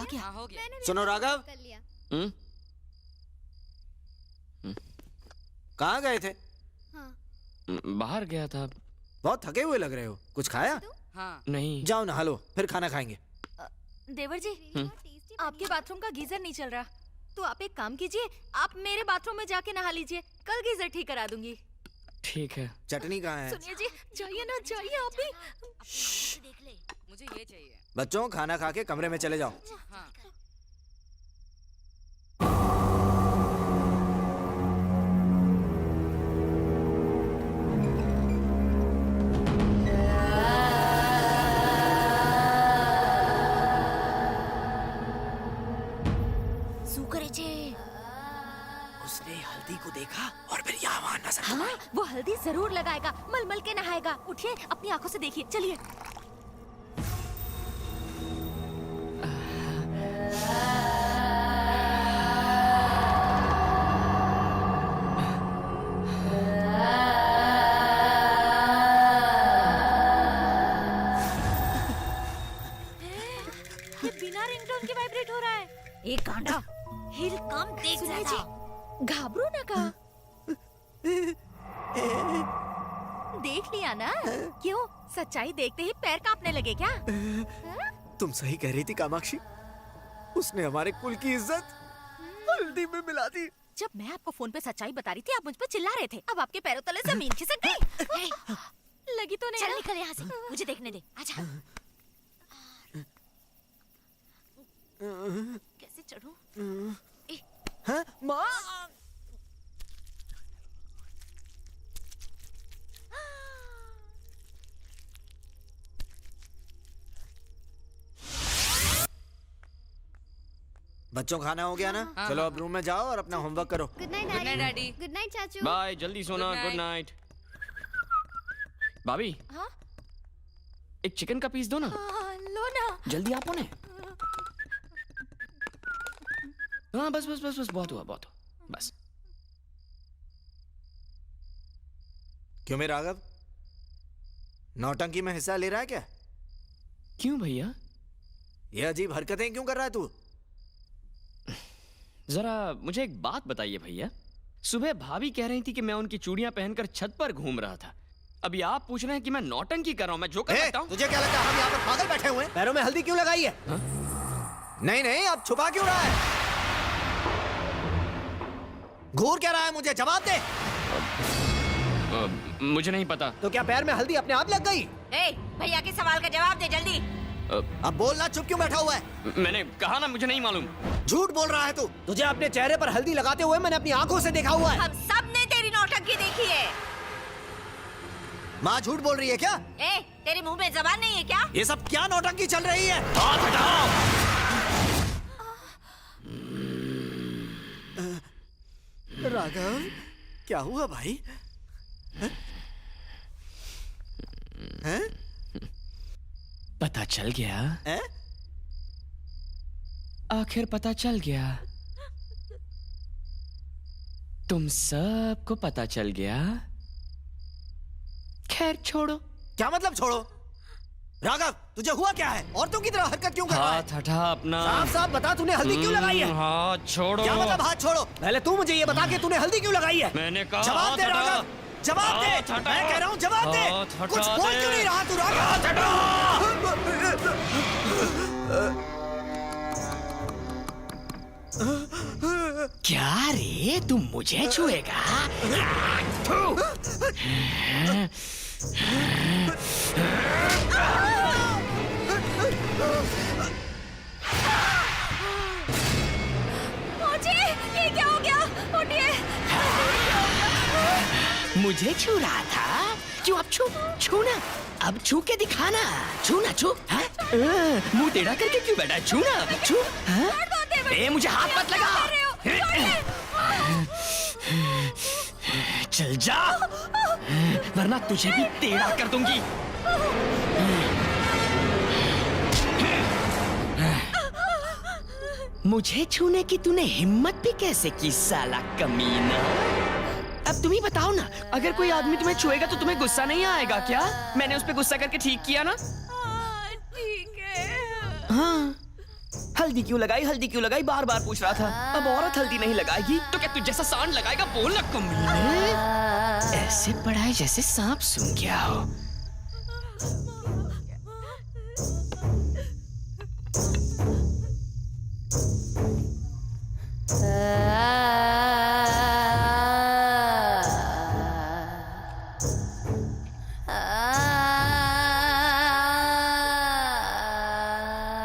गया। हाँ, हो गया। सुनो राघव, कर लिया। कहाँ गए थे? हाँ। बाहर गया था। बहुत थके हुए लग रहे हो, कुछ खाया? हाँ। नहीं। जाओ नहा लो, फिर खाना खाएंगे। देवर जी, आपके बाथरूम का गीजर नहीं चल रहा, तो आप एक काम कीजिए, आप मेरे बाथरूम में जाके नहा लीजिए, कल गीजर ठीक करा दूंगी। ठीक है। चटनी कहाँ है? सुनिए जी, जाइए ना, जाइए आप भी। देख ले, मुझे ये चाहिए। बच्चों, खाना खा के कमरे में चले जाओ। हाँ। उसने हल्दी को देखा और फिर यहाँ वहाँ नजर हाँ, वो हल्दी जरूर लगाएगा, मल के नहाएगा। उठिए, अपनी आंखों से देखिए, चलिए। ये बिना रिंगटोन के वाइब्रेट हो रहा है। एक कांडा हिल कम देख जी, घाबरो ना का। देख लिया ना? क्यों, सच्चाई देखते ही पैर कांपने लगे क्या? तुम सही कह रही थी कामाक्षी, उसने हमारे कुल की इज्जत हल्दी में मिला दी। जब मैं आपको फोन पे सच्चाई बता रही थी, आप मुझ पे चिल्ला रहे थे। अब आपके पैरों तले जमीन खिसक गई। लगी तो नहीं? चल निकल यहाँ से, मुझे देखने दे। आजा। कैसे चढ़ूं? हाँ? माँ! बच्चों, खाना हो गया ना? हाँ, चलो हाँ, अब रूम में जाओ और अपना होमवर्क करो। Good night Good night, daddy. Daddy। Good night चाचू। बाय, जल्दी सोना। Good good night. भाभी, हाँ? एक चिकन का पीस दो ना। लो ना। जल्दी आपो ने। हाँ, बस बस बस बस, बहुत हुआ, बहुत हुआ, बस। क्यों मेरा राघव, नौटंकी में हिस्सा ले रहा है क्या? क्यों भैया? ये अजीब हरकतें क्यों कर रहा है तू? जरा मुझे एक बात बताइए भैया। सुबह भाभी कह रही थी कि मैं उनकी चूड़ियां पहनकर छत पर घूम रहा था। अभी आप पूछ रहे हैं कि मैं नौटंकी कर रहा हूं। मैं जो कर सकता हूं। तुझे क्या लगता है हम यहाँ पर पागल बैठे हुए हैं? पैरों में हल्दी क्यों लगाई है? नहीं नहीं, अब छुपा क्यों रहा है? घूर क्या रहा है? मुझे जवाब दे। मुझे नहीं पता। तो क्या पैर में हल्दी अपने आप लग गई? भैया के सवाल का जवाब दे जल्दी। अब बोलना, चुप क्यों बैठा हुआ है? मैंने कहा ना, मुझे नहीं मालूम। झूठ बोल रहा है तू। तुझे अपने चेहरे पर हल्दी लगाते हुए मैंने अपनी आंखों से देखा हुआ है। हम सब ने तेरी नौटंकी देखी है। माँ झूठ बोल रही है क्या? तेरे मुंह में जबान नहीं है क्या? ये सब क्या नौटंकी चल रही है? हाथ हटाओ। राघव, क्या हुआ भाई? हैं? पता चल गया? हैं? आखिर पता चल गया। तुम सबको पता चल गया। खैर छोड़ो। क्या मतलब छोड़ो? राघव, तुझे हुआ क्या है? औरतों की तरह हरकत क्यों कर रहा है? हाथ हटा अपना। साफ साफ बता, तूने हल्दी क्यों लगाई है? हाथ छोड़ो। क्या मतलब हाथ छोड़ो? पहले तू मुझे ये बता कि तूने हल्दी क्यों लगाई है? मैंने कहा जवाब दे हाथ हटा। राघव, जवाब दे। हाथ हटा। मैं कह रहा हूँ जवाब दे। हाथ हटा कुछ बोल दे। क्यों नहीं रहा तू राघव? हाथ हटा। क्या रे, तुम मुझे छुएगा? ये क्या हो गया? उठिए। मुझे छू रहा था। क्यों अब छूना? अब छू के दिखाना। छूना, छू। मुंह टेढ़ा करके क्यों बैठा? छूना, छू। ए, मुझे हाथ मत लगा। चल जा, वरना तुझे भी टेढ़ा कर दूंगी। मुझे छूने की तूने हिम्मत भी कैसे की साला कमीना? अब तुम ही बताओ ना, अगर कोई आदमी तुम्हें छुएगा तो तुम्हें गुस्सा नहीं आएगा क्या? मैंने उस पे गुस्सा करके ठीक किया ना? ठीक है। हाँ, हल्दी क्यों लगाई बार बार पूछ रहा था। अब औरत हल्दी नहीं लगाएगी तो क्या तू जैसा सांड लगाएगा? बोल ना कमीने। ऐसे पढ़ाई जैसे सांप सूंघ गया हो।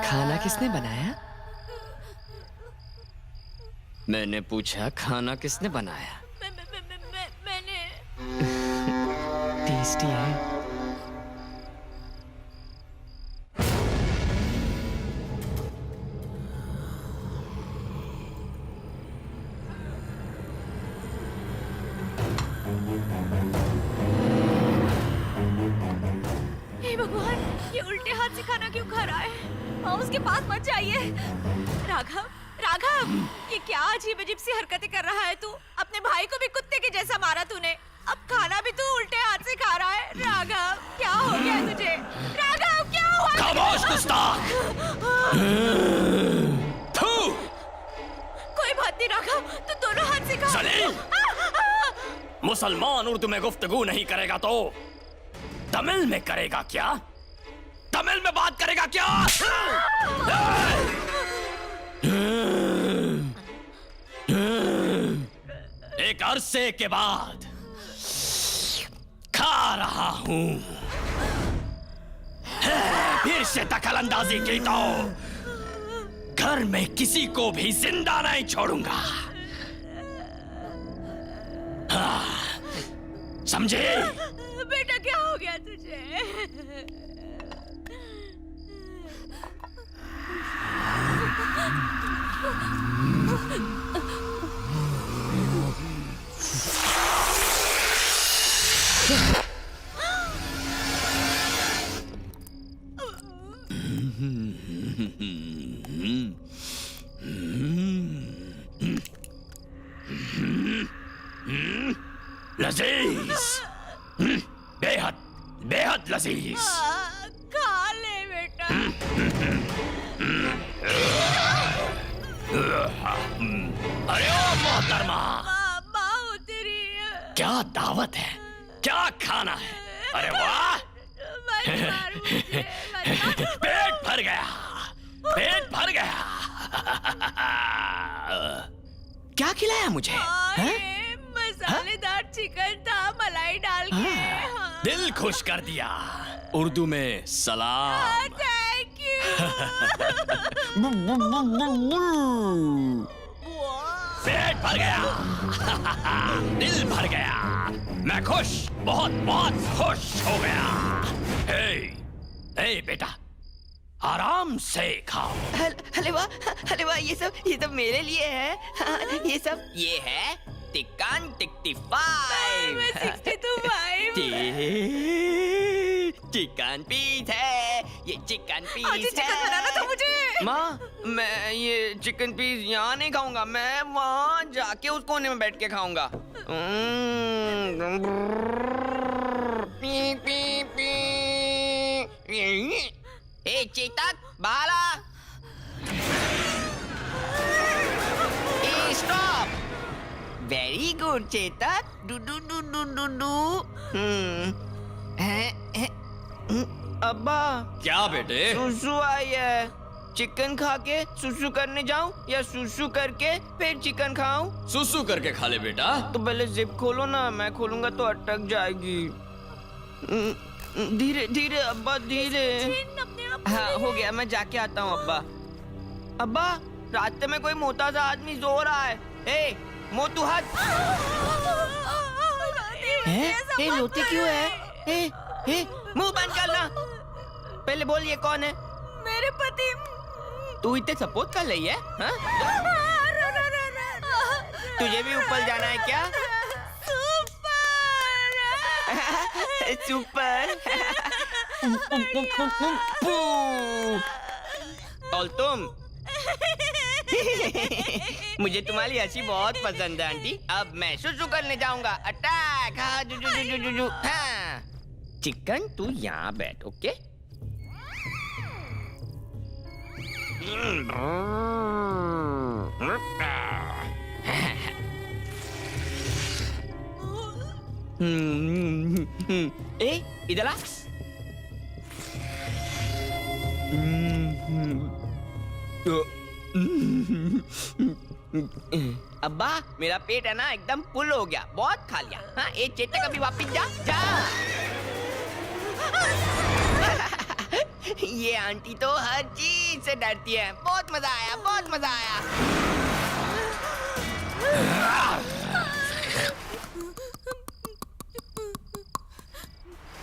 खाना किसने बनाया? मैंने पूछा खाना किसने बनाया? मैंने। टेस्टी है। हे भगवान, ये उल्टे हाथ से खाना क्यों खा रहा है? हाँ, उसके पास मत जाइए। राघव, राघव, ये क्या अजीब अजीब सी हरकतें कर रहा है तू? अपने भाई को भी कुत्ते के जैसा मारा तूने, अब खाना भी तू उल्टे हाथ से खा रहा है। राघव, क्या हो गया तुझे? राघव, क्या हुआ? खामोश गुस्ताख! थू! कोई बात नहीं राघव, तू दोनों हाथ से खा। सलीम! मुसलमान उर्दू में गुफ्तगू नहीं करेगा तो तमिल में करेगा क्या? तमिल में बात करेगा क्या? एक अरसे के बाद खा रहा हूं। फिर से दखलंदाजी की तो घर में किसी को भी जिंदा नहीं छोड़ूंगा। समझे? बेटा, क्या हो गया तुझे? लजीज, बेहद बेहद लजीज। खा ले बेटा। अरे ओ मोहतरमा, माँ तेरी। क्या दावत है? क्या खाना है? अरे वाह! पेट भर गया, पेट भर गया। क्या खिलाया मुझे? मसालेदार चिकन था, मलाई डाल के। हाँ। दिल खुश कर दिया। उर्दू में सलाम। Thank you. पेट भर गया, दिल भर गया। मैं खुश, बहुत बहुत खुश हो गया। हे बेटा, आराम से खाओ। हलवा ये सब मेरे लिए है। हाँ, ये है चिकन 65। चिकन पीस है, ये चिकन पीस चिकन बनाना था मुझे। माँ, मैं ये चिकन पीस यहाँ नहीं खाऊंगा, मैं वहाँ जाके उस कोने में बैठ के खाऊंगा। P P P. A Chetak, Bala! A stop! Very good Chetak. Do do do do do do. अब्बा, क्या बेटे? सुसु आई है। चिकन खा के सुसु करने जाऊं या सुसु करके फिर चिकन खाऊं? सुसु करके खा ले बेटा। तो पहले जिप खोलो ना, मैं खोलूंगा तो अटक जाएगी। धीरे धीरे अब्बा, धीरे। हाँ, हो गया, मैं जाके आता हूँ अब्बा। अब्बा, रास्ते में कोई मोटा सा आदमी सो रहा है। ए, मोटू हट। रोती क्यों है? मुंह बंद करना। पहले बोल, ये कौन है? मेरे पति। तू इतने सपोर्ट कर रही है? हाँ? तुझे भी ऊपर जाना है क्या? सुपर। और तुम? मुझे तुम्हारी हंसी बहुत पसंद है आंटी। अब मैं सुसु करने जाऊंगा। अटैक! हाँ, जू जू जू जू जू। हाँ। चिकन, तू यहाँ बैठ, ओके? ए इधर आ। अब्बा मेरा पेट है ना एकदम फुल हो गया, बहुत खा लिया। हाँ एक चेता कभी वापिस जा जा। ये आंटी तो हर चीज से डरती है। बहुत मजा आया, बहुत मजा आया।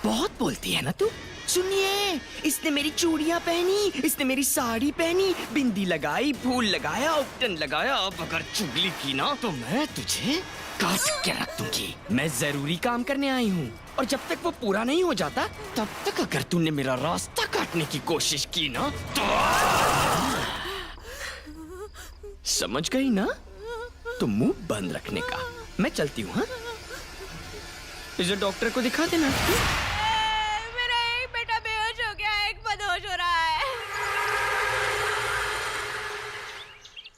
बहुत बोलती है ना तू। सुनिए, इसने मेरी चूड़ियां पहनी, इसने मेरी साड़ी पहनी, बिंदी लगाई, फूल लगाया, उपटन लगाया। अब अगर चुगली की ना तो मैं तुझे काट के रख दूंगी। मैं जरूरी काम करने आई हूँ और जब तक वो पूरा नहीं हो जाता तब तक अगर तूने मेरा रास्ता काटने की कोशिश की ना तो समझ गई ना? तो मुंह बंद रखने का। मैं चलती हूँ। हाँ, इसे डॉक्टर को दिखा देना। मेरा एक बेटा बेहोश हो गया, एक बदहोश हो रहा है।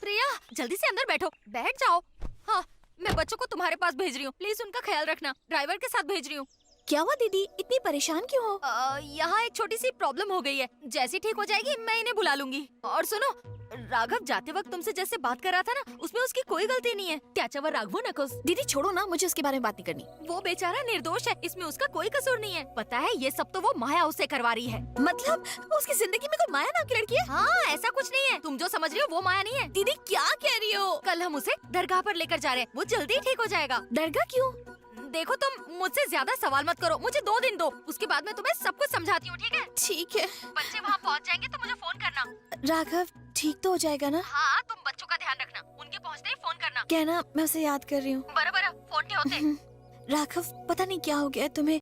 प्रिया जल्दी से अंदर बैठो, बैठ जाओ। हाँ मैं बच्चों को तुम्हारे पास भेज रही हूँ, प्लीज उनका ख्याल रखना। ड्राइवर के साथ भेज रही हूँ। क्या हुआ दीदी, इतनी परेशान क्यों हो? यहाँ एक छोटी सी प्रॉब्लम हो गई है, जैसी ठीक हो जाएगी मैं इन्हें बुला लूंगी। और सुनो, राघव जाते वक्त तुमसे जैसे बात कर रहा था ना, उसमें उसकी कोई गलती नहीं है। त्याच्यावर राघवो नकोस। दीदी छोड़ो ना, मुझे उसके बारे में बात नहीं करनी। वो बेचारा निर्दोष है, इसमें उसका कोई कसूर नहीं है। पता है ये सब तो वो माया उससे करवा रही है। मतलब उसकी जिंदगी में कोई माया नाम की लड़की है? हाँ ऐसा कुछ नहीं है, तुम जो समझ रही हो वो माया नहीं है। दीदी क्या कह रही हो? कल हम उसे दरगाह पर लेकर जा रहे हैं, वो जल्दी ठीक हो जाएगा। दरगाह क्यों? देखो तुम मुझसे ज्यादा सवाल मत करो, मुझे 2 दिन दो, उसके बाद मैं तुम्हें सब कुछ समझाती हूँ, ठीक है? ठीक है। बच्चे वहाँ पहुँच जाएंगे तो मुझे फोन करना। राघव ठीक तो हो जाएगा ना? हाँ तुम बच्चों का ध्यान रखना, उनके पहुँचते ही फोन करना। कहना मैं उसे याद कर रही हूँ। बराबर फोन के होते। राघव पता नहीं क्या हो गया है तुम्हें,